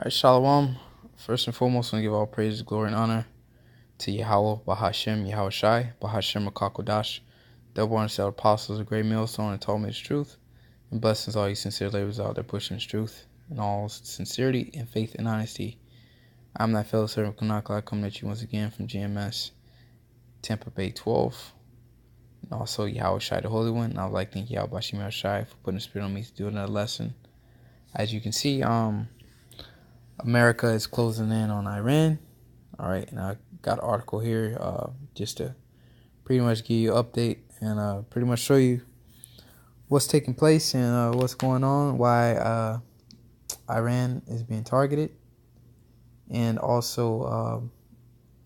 All right, Shalom. First and foremost, I want to give all praise, glory, and honor to Yahweh, Bahashem, Yahweh Shai, Bahashem, Akakodash, double honor to our apostles, a great millstone, and told me its truth. And blessings all you sincere laborers out there pushing its truth in all sincerity and faith and honesty. I'm that fellow servant Kanakla coming at you once again from GMS, Tampa Bay 12. And also Yahweh Shai, the Holy One. And I would like to thank Yahweh Bashim Shai for putting the spirit on me to do another lesson. As you can see, America is closing in on Iran. All right, and I got an article here just to pretty much give you an update and pretty much show you what's taking place and what's going on, why Iran is being targeted. And also,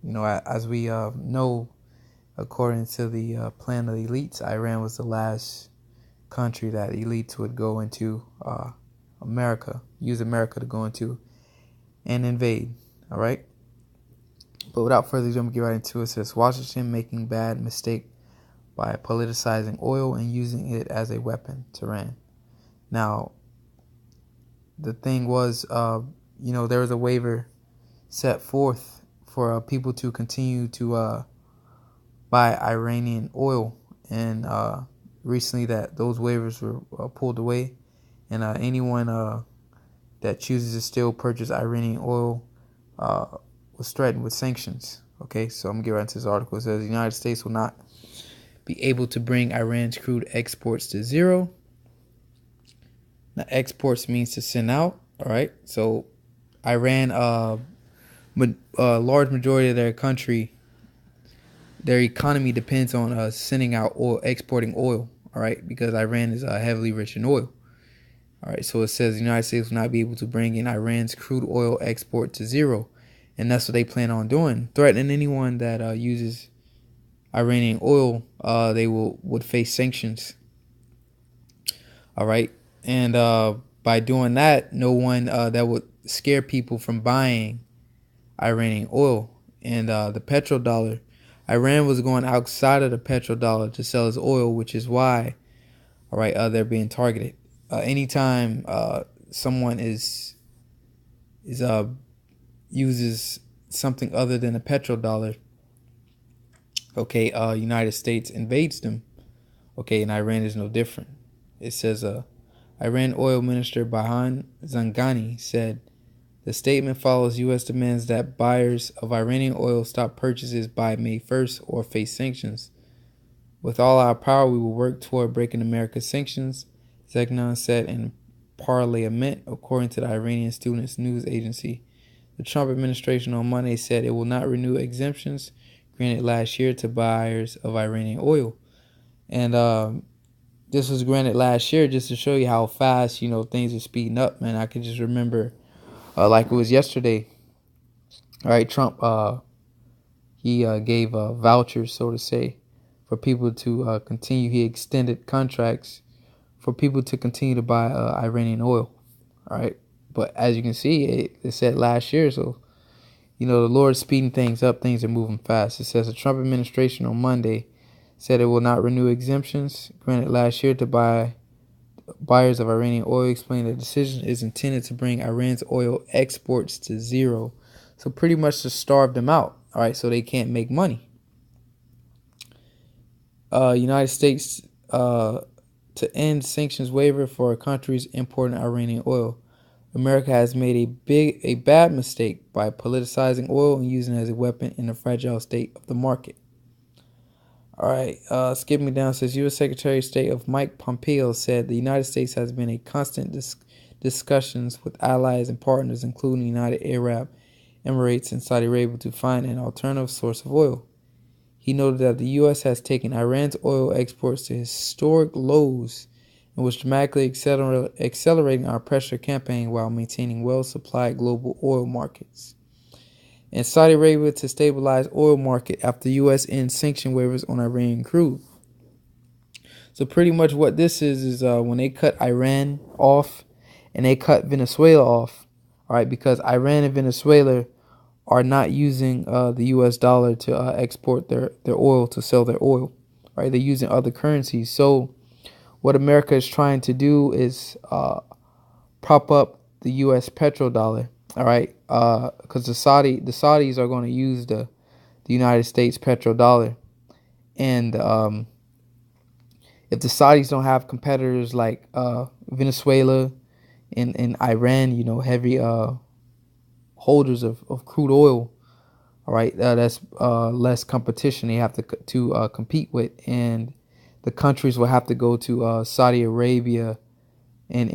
as we know, according to the plan of the elites, Iran was the last country that elites would go into America, use America to go into and invade. All right. But without further ado, I'm going to get right into it. It says, Washington making bad mistake by politicizing oil and using it as a weapon to Iran. Now, the thing was, there was a waiver set forth for people to continue to buy Iranian oil. And recently that those waivers were pulled away. And anyone that chooses to still purchase Iranian oil was threatened with sanctions. Okay, so I'm going to get right into this article. It says the United States will not be able to bring Iran's crude exports to zero. Now, exports means to send out. All right, so Iran, large majority of their country, their economy depends on sending out oil, exporting oil. All right, because Iran is heavily rich in oil. All right, so it says the United States will not be able to bring in Iran's crude oil export to zero. And that's what they plan on doing, threatening anyone that uses Iranian oil. They would face sanctions. All right, and by doing that, no one that would scare people from buying Iranian oil. And the petrodollar, Iran was going outside of the petrodollar to sell its oil, which is why, all right, they're being targeted. Anytime someone uses something other than a petrodollar, okay, United States invades them, okay, and Iran is no different. It says Iran oil minister Bahan Zangani said the statement follows U.S. demands that buyers of Iranian oil stop purchases by May 1st or face sanctions. With all our power, we will work toward breaking America's sanctions, Zegnan said in Parliament, according to the Iranian Students News Agency. The Trump administration on Monday said it will not renew exemptions granted last year to buyers of Iranian oil. And this was granted last year just to show you how fast, things are speeding up, man. I can just remember like it was yesterday. All right, Trump, he gave vouchers, so to say, for people to continue. He extended contracts for people to continue to buy Iranian oil. All right. But as you can see, it said last year. So, the Lord's speeding things up. Things are moving fast. It says the Trump administration on Monday said it will not renew exemptions granted last year to buyers of Iranian oil, explaining the decision is intended to bring Iran's oil exports to zero. So pretty much to starve them out. All right. So they can't make money. United States to end sanctions waiver for countries importing Iranian oil. America has made a bad mistake by politicizing oil and using it as a weapon in the fragile state of the market. All right, skipping down, says U.S. Secretary of State Mike Pompeo said the United States has been in constant discussions with allies and partners, including the United Arab Emirates and Saudi Arabia, to find an alternative source of oil. He noted that the U.S. has taken Iran's oil exports to historic lows and was dramatically accelerating our pressure campaign while maintaining well-supplied global oil markets. And Saudi Arabia to stabilize oil market after U.S. ends sanction waivers on Iranian crude. So pretty much what this is when they cut Iran off and they cut Venezuela off, all right, because Iran and Venezuela are not using the U.S. dollar to export their oil, to sell their oil. Right? They're using other currencies. So what America is trying to do is prop up the U.S. petrodollar All right, because the Saudis are going to use the United States petrodollar, and if the Saudis don't have competitors like Venezuela and Iran, heavy holders of crude oil, all right, that's less competition they have to compete with, and the countries will have to go to Saudi Arabia and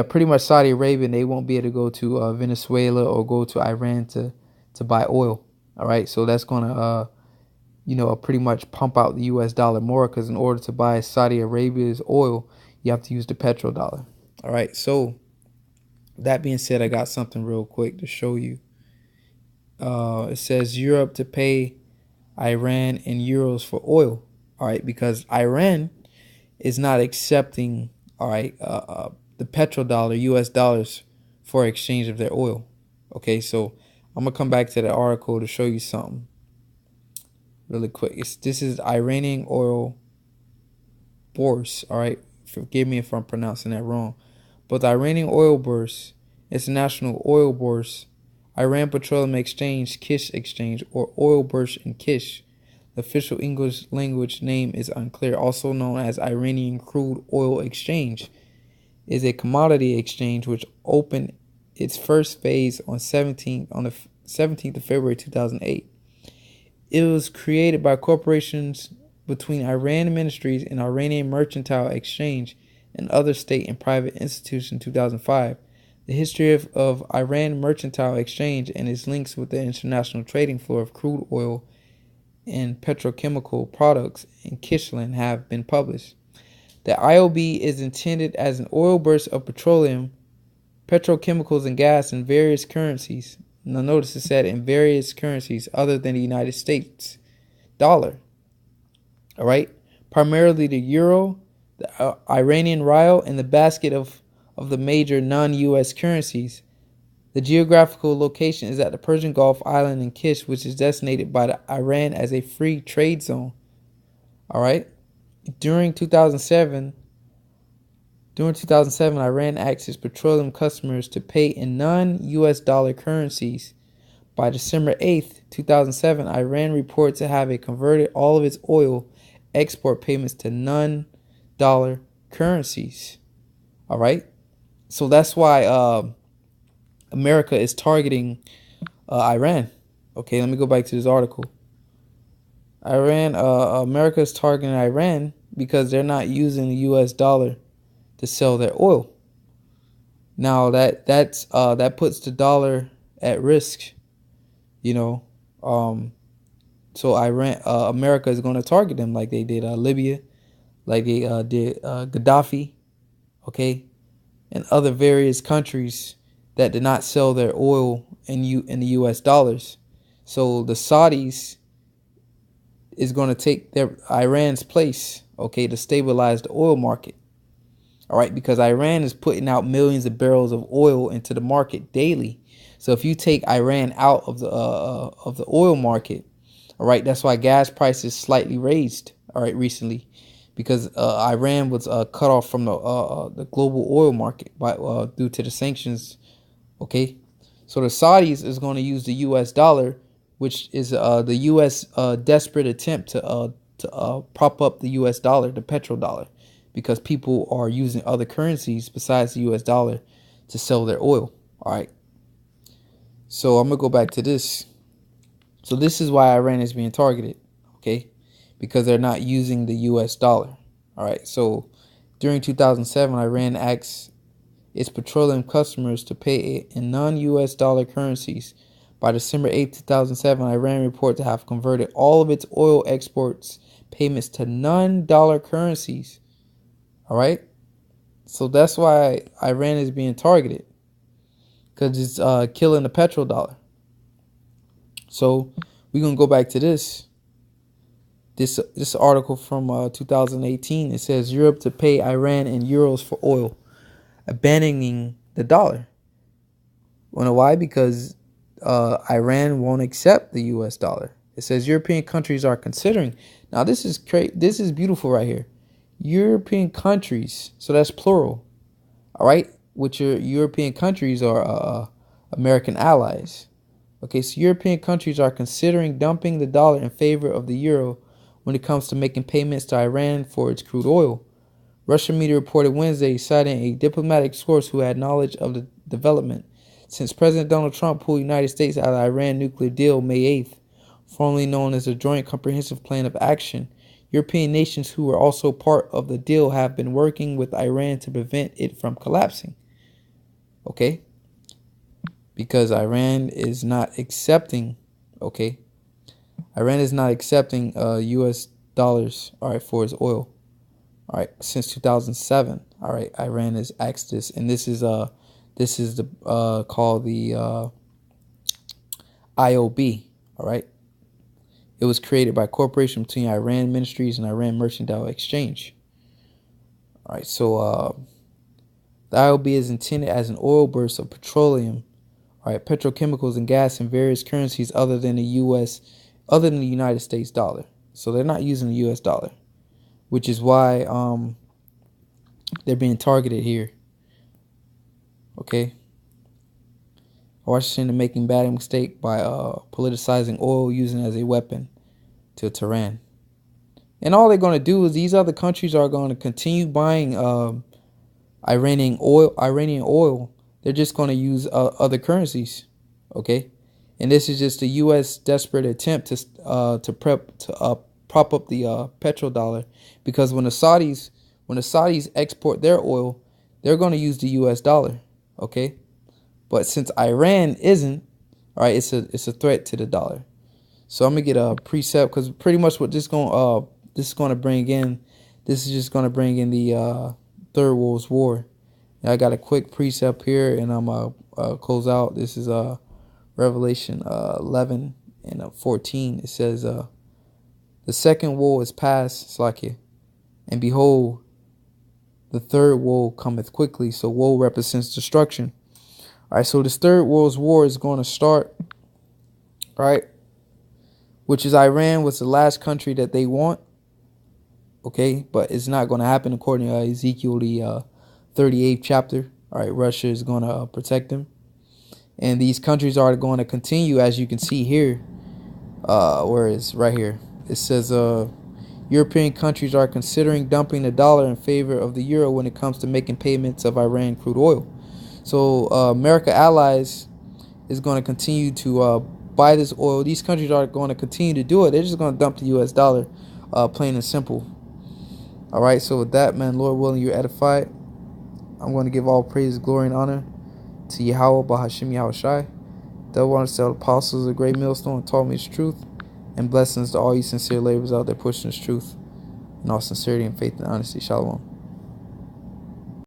pretty much Saudi Arabia, and they won't be able to go to Venezuela or go to Iran to buy oil. All right, so that's gonna pretty much pump out the U.S. dollar more, because in order to buy Saudi Arabia's oil, you have to use the petrodollar. All right, so that being said, I got something real quick to show you. It says Europe to pay Iran in euros for oil. All right, because Iran is not accepting, all right, the petrodollar, U.S. dollars, for exchange of their oil. Okay, so I'm gonna come back to the article to show you something really quick. This is Iranian oil bourse. All right, forgive me if I'm pronouncing that wrong, but the Iranian oil bourse, International Oil Bourse, Iran Petroleum Exchange, Kish Exchange, or Oil Bourse in Kish. The official English language name is unclear. Also known as Iranian Crude Oil Exchange, is a commodity exchange which opened its first phase on the 17th of February 2008. It was created by corporations between Iran Ministries and Iranian Mercantile Exchange and other state and private institutions in 2005. The history of Iran Mercantile Exchange and its links with the international trading floor of crude oil and petrochemical products in Kishlan have been published. The IOB is intended as an oil bourse of petroleum, petrochemicals, and gas in various currencies. Now notice it said in various currencies other than the United States dollar. All right, primarily the euro, the Iranian rial, and the basket of the major non-U.S. currencies. The geographical location is at the Persian Gulf island in Kish, which is designated by Iran as a free trade zone. All right. During 2007, Iran asked its petroleum customers to pay in non-U.S. dollar currencies. By December 8th, 2007, Iran reported to have converted all of its oil export payments to non-dollar currencies. All right. So that's why America is targeting Iran. Okay, let me go back to this article. America is targeting Iran because they're not using the U.S. dollar to sell their oil. Now that puts the dollar at risk, So America is going to target them like they did Libya, like they did Gaddafi, okay, and other various countries that did not sell their oil in the U.S. dollars. So the Saudis is going to take Iran's place, okay, to stabilize the oil market. All right, because Iran is putting out millions of barrels of oil into the market daily. So if you take Iran out of the oil market, all right, that's why gas prices slightly raised, all right, recently, because Iran was cut off from the global oil market due to the sanctions. Okay, so the Saudis is going to use the U.S. dollar, which is the U.S. Desperate attempt to prop up the U.S. dollar, the petrodollar, because people are using other currencies besides the U.S. dollar to sell their oil. All right. So I'm going to go back to this. So this is why Iran is being targeted, okay, because they're not using the U.S. dollar. All right. So during 2007, Iran asked its petroleum customers to pay in non-U.S. dollar currencies. By December 8, 2007, Iran reported to have converted all of its oil exports payments to non-dollar currencies. All right. So that's why Iran is being targeted, because it's killing the petrodollar. So we're going to go back to this article from 2018. It says Europe to pay Iran in euros for oil, abandoning the dollar. Wanna know why? Because Iran won't accept the U.S. dollar. It says European countries are considering. Now this is this is beautiful right here. European countries, so that's plural. All right, which your European countries are American allies. Okay, so European countries are considering dumping the dollar in favor of the euro when it comes to making payments to Iran for its crude oil. Russian media reported Wednesday, citing a diplomatic source who had knowledge of the development. Since President Donald Trump pulled the United States out of the Iran nuclear deal May 8th, formerly known as the Joint Comprehensive Plan of Action, European nations who were also part of the deal have been working with Iran to prevent it from collapsing. Okay? Because Iran is not accepting, Iran is not accepting US dollars, all right, for its oil. All right, since 2007. All right, Iran has asked this, and this is the called the IOB. All right, it was created by cooperation between Iran Ministries and Iran Mercantile Exchange. All right, so the IOB is intended as an oil burst of petroleum, all right, petrochemicals and gas in various currencies other than the United States dollar. So they're not using the US dollar, which is why they're being targeted here. Okay. Washington is making bad mistake by politicizing oil, using it as a weapon to Tehran. And all they're going to do is these other countries are going to continue buying Iranian oil. They're just going to use other currencies. Okay. And this is just a U.S. desperate attempt to prop up the petrodollar, because when the Saudis export their oil, they're going to use the U.S. dollar, okay? But since Iran isn't, all right, it's a threat to the dollar. So I'm gonna get a precept, because pretty much what this is going to bring in, this is just going to bring in the Third World War. And I got a quick precept here, and I'm gonna close out. This is Revelation 11 and 14. It says, the second woe is past, Slakia, and behold, the third woe cometh quickly. So woe represents destruction. All right, so this Third World War is going to start, right? Which is Iran was the last country that they want. Okay, but it's not going to happen according to Ezekiel, the 38th chapter. All right, Russia is going to protect them. And these countries are going to continue, as you can see here. Where is right here? It says European countries are considering dumping the dollar in favor of the euro when it comes to making payments of Iran crude oil. So America allies is going to continue to buy this oil. These countries are going to continue to do it. They're just going to dump the U.S. dollar, plain and simple. All right, so with that, man, Lord willing, you're edified. I'm going to give all praise, glory, and honor to Yahweh, Bahashim Yahushai. The one to tell apostles a great millstone and taught me its truth. And blessings to all you sincere laborers out there pushing this truth in all sincerity and faith and honesty. Shalom.